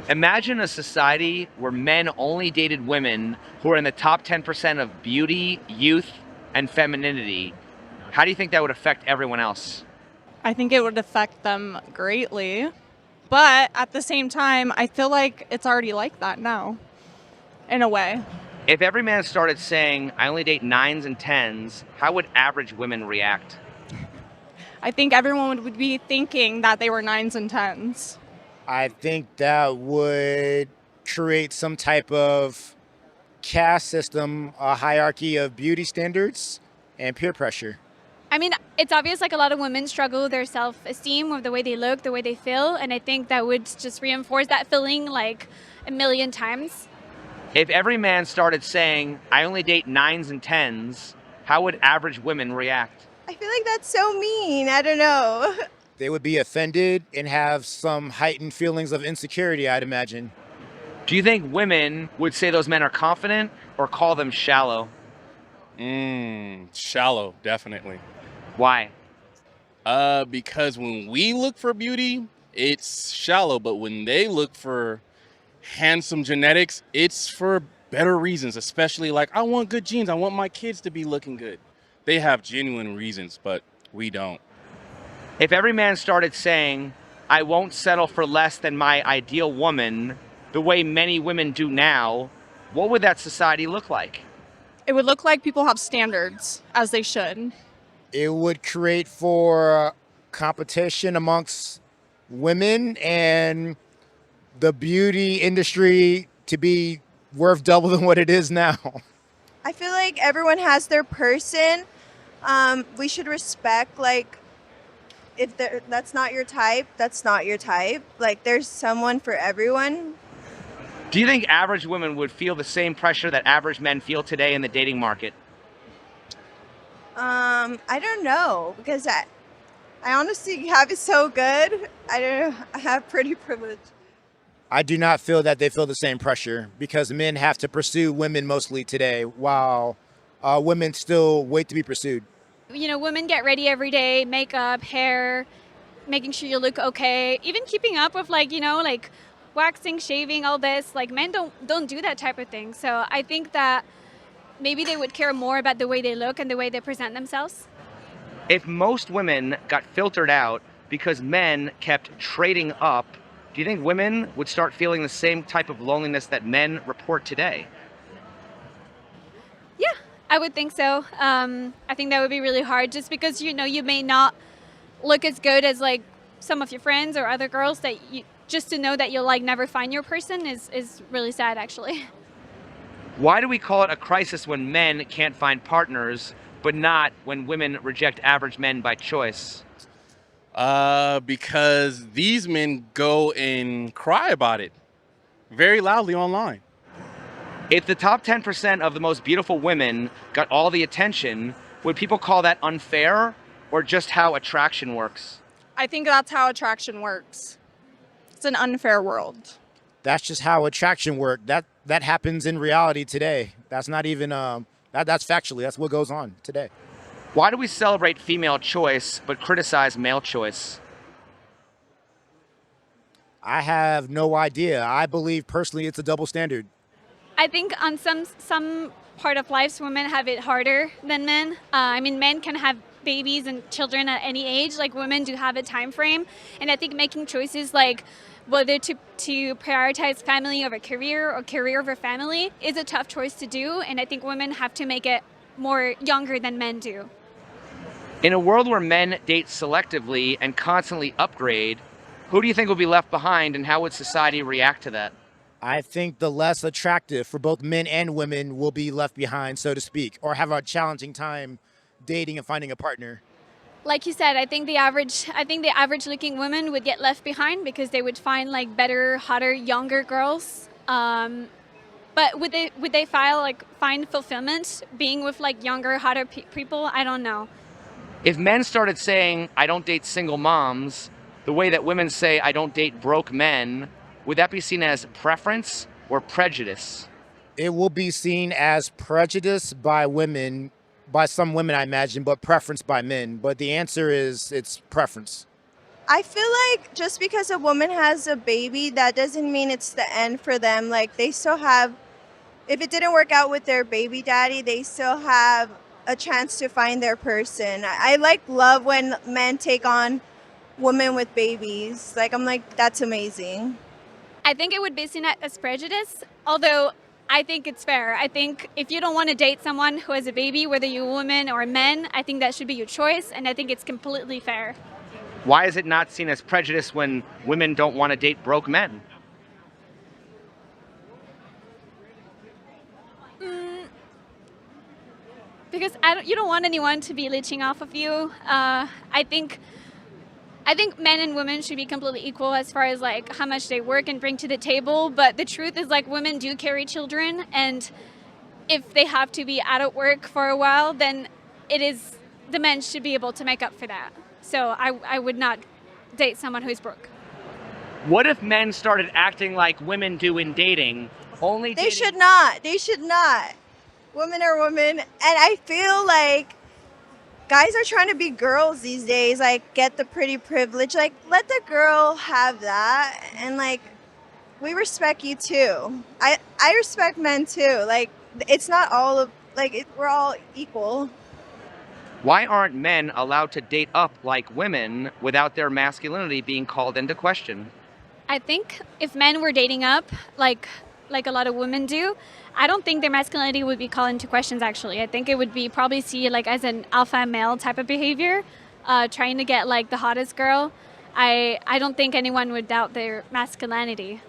Imagine a society where men only dated women who are in the top 10% of beauty, youth, and femininity. How do you think that would affect everyone else? I think it would affect them greatly. But at the same time, I feel like it's already like that now, in a way. If every man started saying, I only date nines and tens, how would average women react? I think everyone would be thinking that they were nines and tens. I think that would create some type of caste system, a hierarchy of beauty standards and peer pressure. I mean, it's obvious like a lot of women struggle with their self-esteem, with the way they look, the way they feel, and I think that would just reinforce that feeling like a million times. If every man started saying, I only date nines and tens, how would average women react? I feel like that's so mean. I don't know. They would be offended and have some heightened feelings of insecurity, I'd imagine. Do you think women would say those men are confident or call them shallow? Shallow, definitely. Why? Because when we look for beauty, it's shallow, but when they look for handsome genetics, it's for better reasons, especially like I want good genes, I want my kids to be looking good. They have genuine reasons, but we don't. If every man started saying, I won't settle for less than my ideal woman, the way many women do now, what would that society look like? It would look like people have standards, as they should. It would create for competition amongst women and the beauty industry to be worth double than what it is now. I feel like everyone has their person. We should respect, like, if that's not your type, that's not your type. Like, there's someone for everyone. Do you think average women would feel the same pressure that average men feel today in the dating market? I don't know because I honestly have it so good. I don't know. I have pretty privilege. I do not feel that they feel the same pressure because men have to pursue women mostly today, while women still wait to be pursued. You know, women get ready every day, makeup, hair, making sure you look okay, even keeping up with like waxing, shaving, all this. Like men don't do that type of thing. So I think that maybe they would care more about the way they look and the way they present themselves. If most women got filtered out because men kept trading up, do you think women would start feeling the same type of loneliness that men report today? Yeah, I would think so. I think that would be really hard just because, you know, you may not look as good as like some of your friends or other girls that you just to know that you'll like never find your person is really sad actually. Why do we call it a crisis when men can't find partners, but not when women reject average men by choice? Because these men go and cry about it very loudly online. If the top 10% of the most beautiful women got all the attention, would people call that unfair or just how attraction works? I think that's how attraction works. It's an unfair world. That's just how attraction works. That happens in reality today. That's not even that's factually that's what goes on today. Why do we celebrate female choice but criticize male choice? I have no idea. I believe personally it's a double standard. I think on some part of lives, women have it harder than men. I mean, men can have babies and children at any age, like women do have a time frame. And I think making choices like whether to prioritize family over career or career over family is a tough choice to do. And I think women have to make it more younger than men do. In a world where men date selectively and constantly upgrade, who do you think will be left behind and how would society react to that? I think the less attractive for both men and women will be left behind, so to speak, or have a challenging time dating and finding a partner. Like you said, I think the average looking women would get left behind because they would find like better, hotter, younger girls. But would they find fulfillment being with like younger, hotter people? I don't know. If men started saying, I don't date single moms, the way that women say, I don't date broke men, would that be seen as preference or prejudice? It will be seen as prejudice by women, by some women I imagine, but preference by men. But the answer is it's preference. I feel like just because a woman has a baby, that doesn't mean it's the end for them. Like they still have, if it didn't work out with their baby daddy, they still have a chance to find their person. I like love when men take on women with babies. Like I'm like, that's amazing. I think it would be seen as prejudice, although I think it's fair. I think if you don't want to date someone who has a baby, whether you're a woman or a man, I think that should be your choice, and I think it's completely fair. Why is it not seen as prejudice when women don't want to date broke men? Because you don't want anyone to be leeching off of you. I think men and women should be completely equal as far as like how much they work and bring to the table. But the truth is like women do carry children, and if they have to be out of work for a while, then the men should be able to make up for that. So I would not date someone who's broke. What if men started acting like women do in dating? They should not. They should not. Women are women, and I feel like guys are trying to be girls these days, like get the pretty privilege. Like let the girl have that, and like we respect you too. I respect men too. Like it's not all of we're all equal. Why aren't men allowed to date up like women without their masculinity being called into question? I think if men were dating up like a lot of women do, I don't think their masculinity would be called into questions, actually. I think it would be probably seen like as an alpha male type of behavior, trying to get like the hottest girl. I don't think anyone would doubt their masculinity.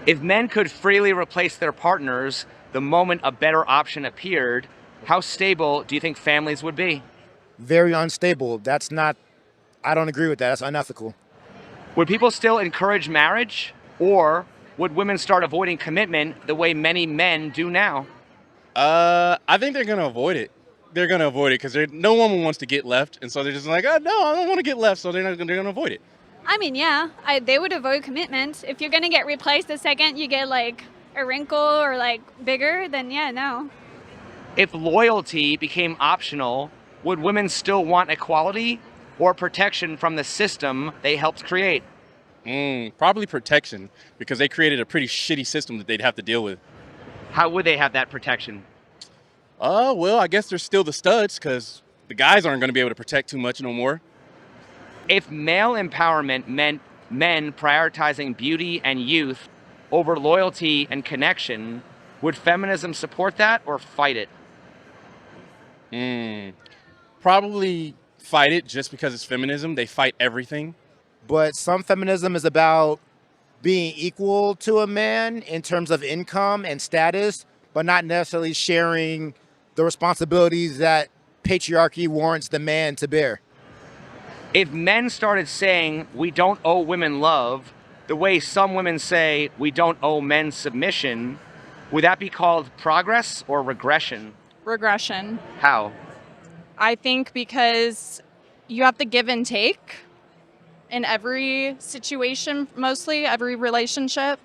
If men could freely replace their partners the moment a better option appeared, how stable do you think families would be? Very unstable. I don't agree with that. That's unethical. Would people still encourage marriage? Or would women start avoiding commitment the way many men do now? I think they're gonna avoid it. They're gonna avoid it because no woman wants to get left, and so they're just like, oh no, I don't want to get left, so they're gonna avoid it. I mean, yeah, they would avoid commitment. If you're gonna get replaced the second you get like a wrinkle or like bigger, then yeah, no. If loyalty became optional, would women still want equality or protection from the system they helped create? Probably protection, because they created a pretty shitty system that they'd have to deal with. How would they have that protection? Well, I guess they're still the studs, because the guys aren't going to be able to protect too much no more. If male empowerment meant men prioritizing beauty and youth over loyalty and connection, would feminism support that or fight it? Probably fight it, just because it's feminism. They fight everything. But some feminism is about being equal to a man in terms of income and status, but not necessarily sharing the responsibilities that patriarchy warrants the man to bear. If men started saying we don't owe women love the way some women say we don't owe men submission, would that be called progress or regression? Regression. How? I think because you have to give and take in every situation, mostly every relationship.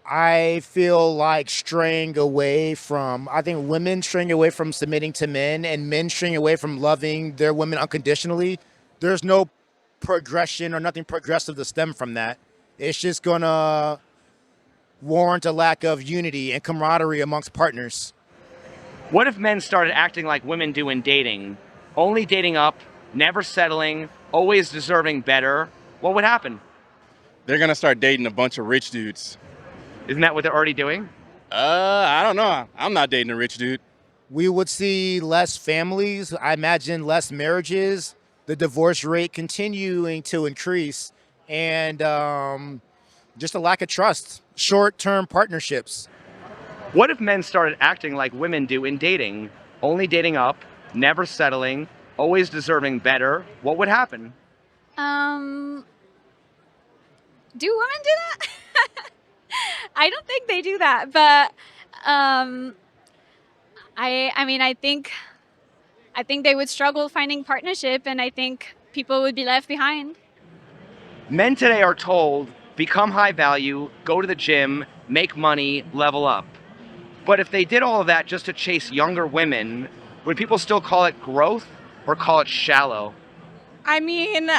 I feel like I think women straying away from submitting to men and men straying away from loving their women unconditionally. There's no progression or nothing progressive to stem from that. It's just gonna warrant a lack of unity and camaraderie amongst partners. What if men started acting like women do in dating? Only dating up, never settling, always deserving better. What would happen? They're going to start dating a bunch of rich dudes. Isn't that what they're already doing? I don't know. I'm not dating a rich dude. We would see less families, I imagine less marriages, the divorce rate continuing to increase, and just a lack of trust, short-term partnerships. What if men started acting like women do in dating? Only dating up, never settling, always deserving better. What would happen? Do women do that? I don't think they do that, but I think they would struggle finding partnership, and I think people would be left behind. Men today are told, become high value, go to the gym, make money, level up. But if they did all of that just to chase younger women, would people still call it growth or call it shallow? I mean,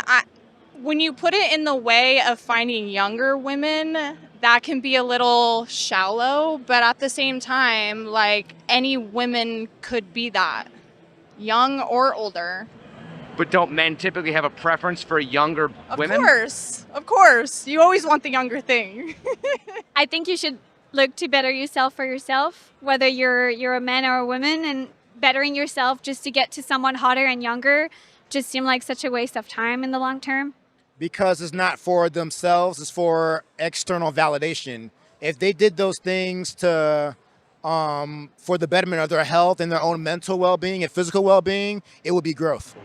When you put it in the way of finding younger women, that can be a little shallow, but at the same time, like any women could be that, young or older. But don't men typically have a preference for younger women? Of course. You always want the younger thing. I think you should look to better yourself for yourself, whether you're a man or a woman, and bettering yourself just to get to someone hotter and younger just seem like such a waste of time in the long term. Because it's not for themselves, it's for external validation. If they did those things to for the betterment of their health and their own mental well-being and physical well-being, it would be growth.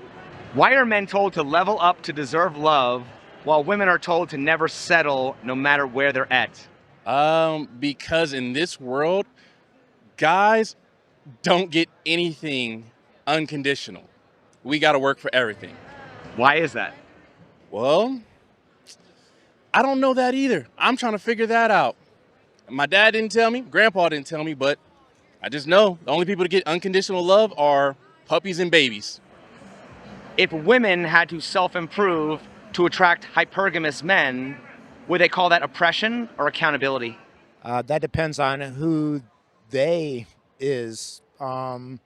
Why are men told to level up to deserve love while women are told to never settle no matter where they're at? Because in this world, guys don't get anything unconditional. We got to work for everything. Why is that? Well, I don't know that either. I'm trying to figure that out. My dad didn't tell me, grandpa didn't tell me, but I just know the only people to get unconditional love are puppies and babies. If women had to self-improve to attract hypergamous men, would they call that oppression or accountability? That depends on who they is. Men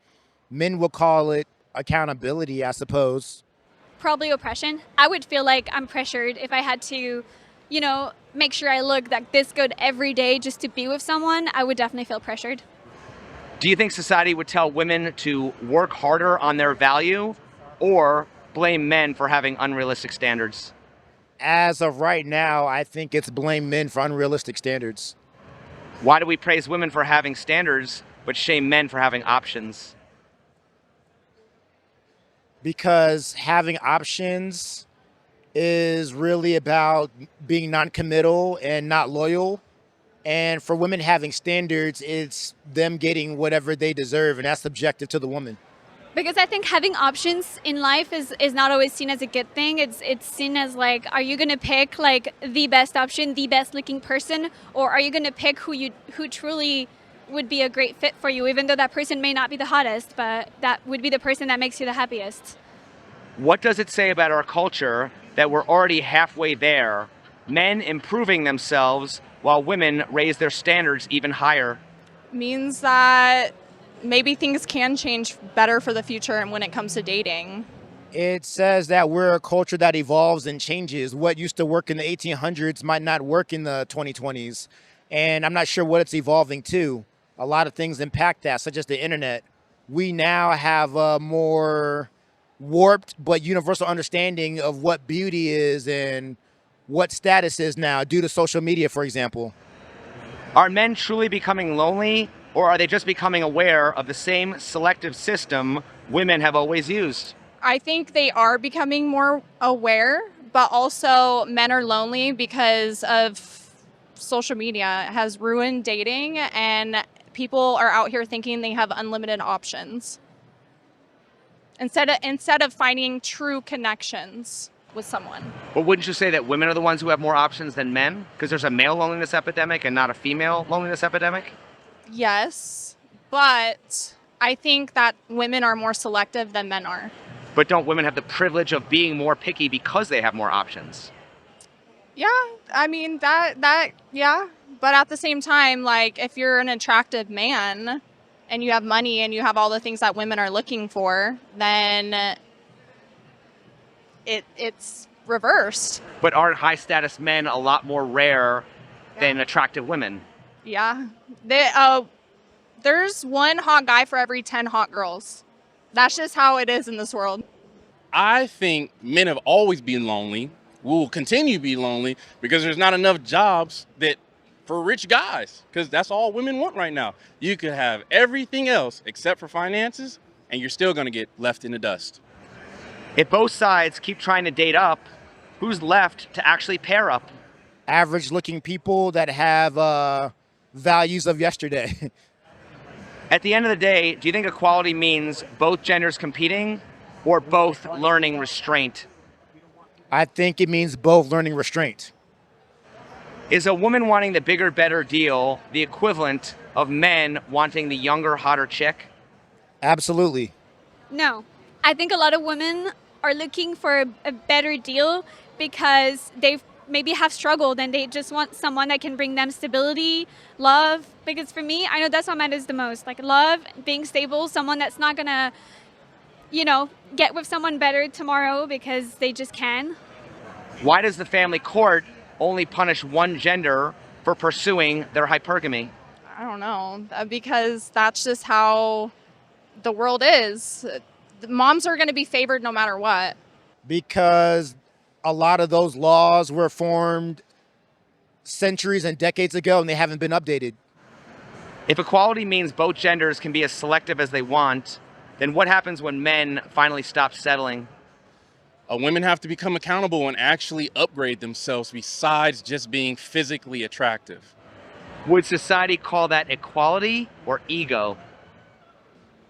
will call it accountability, I suppose. Probably oppression. I would feel like I'm pressured if I had to, make sure I look like this good every day just to be with someone. I would definitely feel pressured. Do you think society would tell women to work harder on their value or blame men for having unrealistic standards? As of right now, I think it's blame men for unrealistic standards. Why do we praise women for having standards but shame men for having options? Because having options is really about being non-committal and not loyal. And for women having standards, it's them getting whatever they deserve, and that's subjective to the woman. Because I think having options in life is not always seen as a good thing. It's seen as like, are you going to pick like the best option, the best looking person, or are you going to pick who truly would be a great fit for you, even though that person may not be the hottest, but that would be the person that makes you the happiest. What does it say about our culture that we're already halfway there, men improving themselves while women raise their standards even higher? Means that maybe things can change better for the future and when it comes to dating. It says that we're a culture that evolves and changes. What used to work in the 1800s might not work in the 2020s. And I'm not sure what it's evolving to. A lot of things impact that, such as the internet. We now have a more warped but universal understanding of what beauty is and what status is now due to social media, for example. Are men truly becoming lonely, or are they just becoming aware of the same selective system women have always used? I think they are becoming more aware, but also men are lonely because of social media has ruined dating, and people are out here thinking they have unlimited options instead of finding true connections with someone. But wouldn't you say that women are the ones who have more options than men? Because there's a male loneliness epidemic and not a female loneliness epidemic? Yes, but I think that women are more selective than men are. But don't women have the privilege of being more picky because they have more options? Yeah, I mean, yeah. But at the same time, like, if you're an attractive man and you have money and you have all the things that women are looking for, then it's reversed. But aren't high status men a lot more rare than attractive women? Yeah. There's one hot guy for every 10 hot girls. That's just how it is in this world. I think men have always been lonely, will continue to be lonely because there's not enough jobs for rich guys, because that's all women want right now. You could have everything else except for finances, and you're still going to get left in the dust. If both sides keep trying to date up, who's left to actually pair up? Average looking people that have values of yesterday. At the end of the day, do you think equality means both genders competing or both learning restraint? I think it means both learning restraint. Is a woman wanting the bigger, better deal the equivalent of men wanting the younger, hotter chick? Absolutely. No. I think a lot of women are looking for a better deal because they've maybe have struggled and they just want someone that can bring them stability, love. Because for me, I know that's what matters the most. Like love, being stable, someone that's not gonna, get with someone better tomorrow because they just can. Why does the family court only punish one gender for pursuing their hypergamy? I don't know, because that's just how the world is. The moms are going to be favored no matter what. Because a lot of those laws were formed centuries and decades ago and they haven't been updated. If equality means both genders can be as selective as they want, then what happens when men finally stop settling? Women have to become accountable and actually upgrade themselves besides just being physically attractive. Would society call that equality or ego?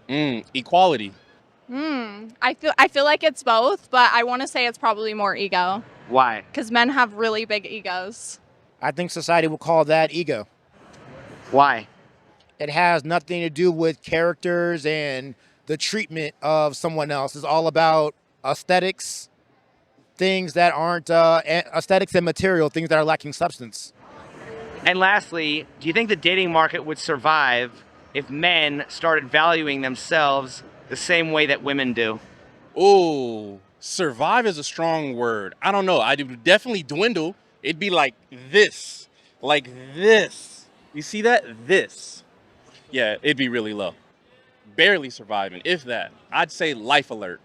Equality. I feel like it's both, but I want to say it's probably more ego. Why? Because men have really big egos. I think society will call that ego. Why? It has nothing to do with characters and the treatment of someone else. It's all about aesthetics, things that aren't aesthetics and material, things that are lacking substance. And lastly, do you think the dating market would survive if men started valuing themselves the same way that women do? Oh, survive is a strong word. I don't know. I would definitely dwindle. It'd be like this. Like this. You see that? This. Yeah, it'd be really low. Barely surviving, if that. I'd say life alert.